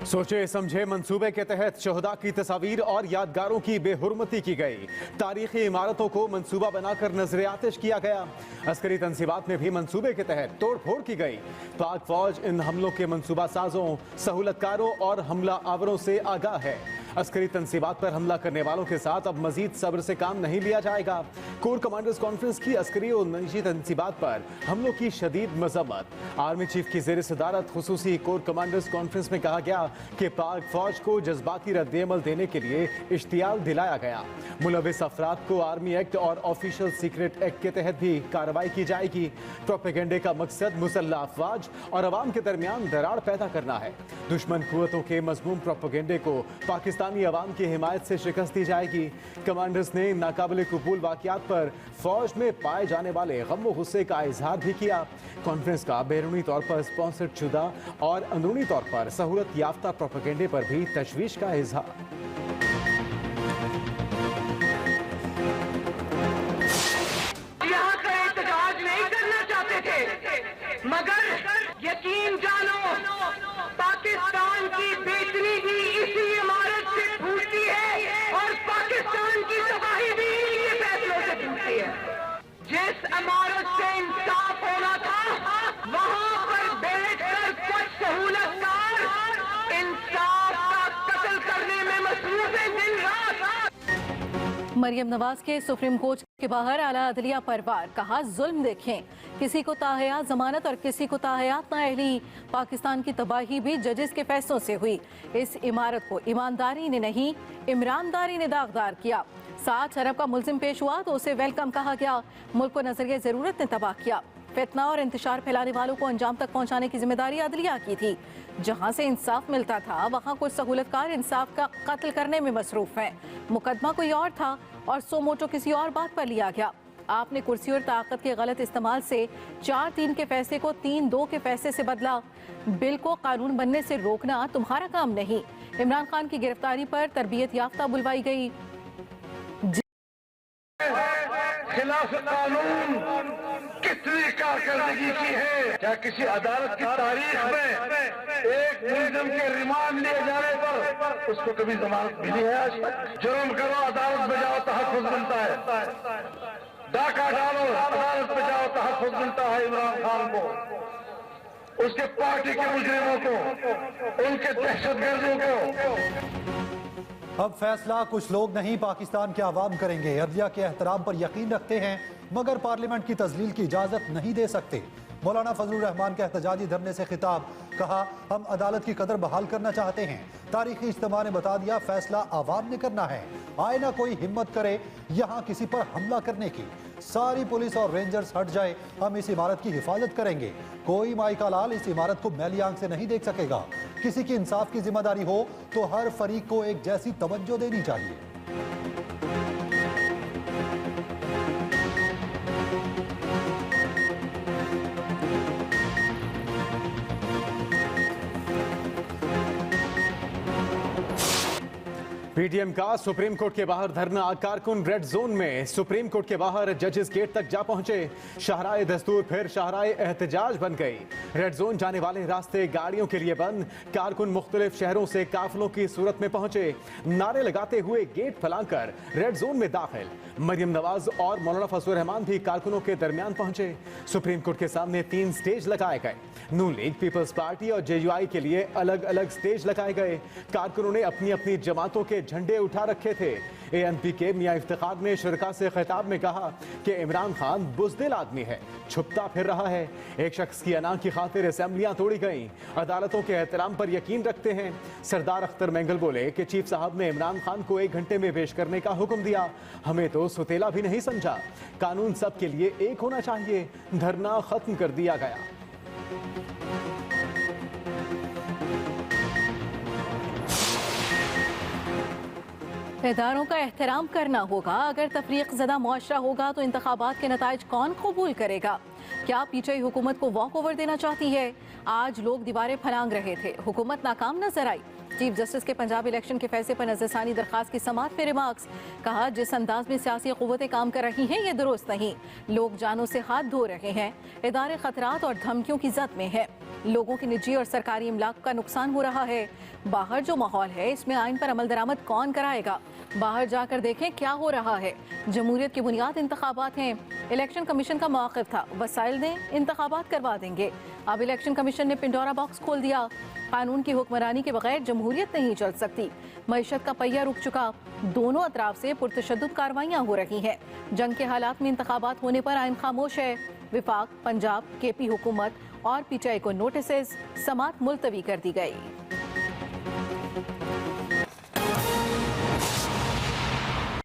सोचे समझे मंसूबे के तहत शहदा की तस्वीर और यादगारों की बेहुरमती की गई। तारीखी इमारतों को मंसूबा बनाकर नजर आतिश किया गया। अस्करी तंसीबात में भी मंसूबे के तहत तोड़ फोड़ की गई। पाक फौज इन हमलों के मंसूबा साजों, सहूलतकारों और हमला आवरों से आगाह है। अस्करी तंसीबात पर हमला करने वालों के साथ अब मजीद सब्र से काम नहीं लिया जाएगा। कोर कमांडर्स कॉन्फ्रेंस की अस्करी और निजी तंसीबात पर हमलों की शदीद मजम्मत। आर्मी चीफ की ज़ेर सदारत खुसूसी कोर कमांडर्स कॉन्फ्रेंस में कहा गया कि पाक फौज को जज्बाती रद्द-ए-अमल देने के लिए इश्तियाल दिलाया गया। मुलविस अफराद को आर्मी एक्ट और ऑफिशियल सीक्रेट एक्ट के तहत भी कार्रवाई की जाएगी। प्रोपेगेंडे का मकसद मुसल्लह अफवाज और अवाम के दरमियान दरार पैदा करना है। दुश्मन कुव्वतों के मज़मूम प्रोपेगेंडे को पाकिस्तानी अवाम की हिमायत से शिकस्त दी जाएगी। कमांडर्स ने नाकाबिल कबूल वाक़यात पर फौज में पाए जाने वाले गम व गुस्से का इजहार भी किया। कॉन्फ्रेंस का बैरूनी तौर पर स्पॉन्सर्ड शुदा और अंदरूनी तौर पर सहूलत याफ्ता प्रोपेगेंडे पर भी तशवीश का इजहार। यहाँ का एहतजाज नहीं करना चाहते थे, मगर यकीन जानो पाकिस्तान की बेचनी भी इसी इमारत से फूटती है और पाकिस्तान की तबाही भी इनके फैसलों से फूटती है। जिस इमारत से इंसाफ होना था वहाँ पर बैठकर कुछ सहूलतकार इंसाफ का कत्ल करने में मसरूफ है दिन रात। मरियम नवाज के सुप्रीम कोर्ट के बाहर आला अदलिया परवार, कहा जुल्म देखें, किसी को ताहयात जमानत और किसी को ताहयात नाअहली। पाकिस्तान की तबाही भी जजेस के फैसलों से हुई। इस इमारत को ईमानदारी ने नहीं इमरानदारी ने दागदार किया। 7 अरब का मुल्जिम पेश हुआ तो उसे वेलकम कहा गया। मुल्क को नजरिए जरूरत ने तबाह किया। फितना और इंतशार फैलाने वालों को अंजाम तक पहुंचाने की जिम्मेदारी अदलिया की थी। जहां से इंसाफ मिलता था वहां कुछ सहूलतकार इंसाफ का कत्ल करने में मसरूफ हैं। मुकदमा कोई और था और सो मोटो किसी और बात पर लिया गया। आपने कुर्सी और ताकत के गलत इस्तेमाल से 4-3 के फैसले को 3-2 के फैसले से बदला। बिल को कानून बनने से रोकना तुम्हारा काम नहीं। इमरान खान की गिरफ्तारी पर तरबियत याफ्ता बुलवाई गई। खिलाफ कानून कितनी कारकर्दगी की है। क्या किसी अदालत की तारीख में एक मुलजिम के रिमांड लिए जाने पर उसको कभी जमानत मिली है? आज तक जुर्म करो अदालत में जाओ तहफ़्फ़ुज़ मिलता है, डाका डालो अदालत में जाओ तहफ़्फ़ुज़ मिलता है। इमरान खान को, उसके पार्टी के मुजरिमों को, उनके दहशतगर्दों को। अब फैसला कुछ लोग नहीं पाकिस्तान के अवाम करेंगे। अदलिया के एहतराम पर यकीन रखते हैं मगर पार्लियामेंट की तजलील की इजाज़त नहीं दे सकते। मौलाना फजलुर रहमान के एहतजाजी धरने से खिताब, कहा हम अदालत की कदर बहाल करना चाहते हैं। तारीखी इज्तिमा ने बता दिया फैसला आवाम ने करना है। आए ना कोई हिम्मत करे यहाँ किसी पर हमला करने की। सारी पुलिस और रेंजर्स हट जाए, हम इस इमारत की हिफाजत करेंगे। कोई माई का लाल इस इमारत को मैली आंख से नहीं देख सकेगा। किसी की इंसाफ की जिम्मेदारी हो तो हर फरीक को एक जैसी तवज्जो देनी चाहिए। पीटीएम का सुप्रीम कोर्ट के बाहर धरना। कारकुन रेड जोन में सुप्रीम कोर्ट के बाहर जजेस गेट तक जा पहुंचे। शाहराए दस्तूर फिर शाहराए एहतजाज बन गई। रेड जोन जाने वाले रास्ते गाड़ियों के लिए बंद। कारकुन मुख्तलिफ शहरों से काफिलों की सूरत में पहुंचे। नारे लगाते हुए गेट फैलाकर रेड जोन में दाखिल। मरियम नवाज और मौलाना फजलुर रहमान भी कारकुनों के दरमियान पहुंचे। सुप्रीम कोर्ट के सामने 3 स्टेज लगाए गए। नून लीग, पीपल्स पार्टी और जेयूआई के लिए अलग अलग स्टेज लगाए गए। कारकुनों ने अपनी अपनी जमातों के झंडे उठा रखे थे। एएनपी के मियां इफ्तिखार ने शुरका से खिताब में कहा कि इमरान खान बुज़दिल आदमी है, छुपता फिर रहा है। एक शख्स की अना की खातिर असेंबलियां तोड़ी गईं। अदालतों के एहतराम पर यकीन रखते हैं। सरदार अख्तर मेंगल बोले कि चीफ साहब ने इमरान खान को 1 घंटे में पेश करने का हुक्म दिया। हमें तो सुतेला भी नहीं समझा। कानून सब के लिए एक होना चाहिए। धरना खत्म कर दिया गया। इदारों का एहतराम करना होगा। अगर तफरीक ज़दा मुआशरा होगा तो इंतखाबात के नताइज कौन कबूल करेगा? क्या पीटीआई हुकूमत को वॉक ओवर देना चाहती है? आज लोग दीवारें फलांग रहे थे, हुकूमत नाकाम नजर आई। चीफ जस्टिस के पंजाब इलेक्शन के फैसले पर नजरसानी दरखास्त की समाअत में रिमार्क्स, कहा जिस अंदाज में सियासी कुव्वतें काम कर रही हैं ये दुरुस्त नहीं। लोग जानों से हाथ धो रहे हैं। इदारे खतरात और धमकियों की जद में है। लोगों की निजी और सरकारी इमलाक का नुकसान हो रहा है। बाहर जो माहौल है इसमें आइन पर अमल दरामद कौन कराएगा? बाहर जाकर देखें क्या हो रहा है। जमहूरियत की बुनियाद इंतखाबात हैं। इलेक्शन कमीशन का मौक़िफ़ था वसाइल दें, इंतखाबात करवा देंगे। अब इलेक्शन कमीशन ने पिंडोरा बॉक्स खोल दिया। कानून की हुक्मरानी के बगैर जमहूरियत नहीं चल सकती। मईशत का पहिया रुक चुका। दोनों अतराफ से पुरतशद्दुद कार्रवाइयाँ हो रही हैं। जंग के हालात में इंतखाबात होने पर आइन खामोश है। विफाक, पंजाब, केपी हुकूमत और पीटीआई को नोटिस, समात मुलतवी कर दी गई।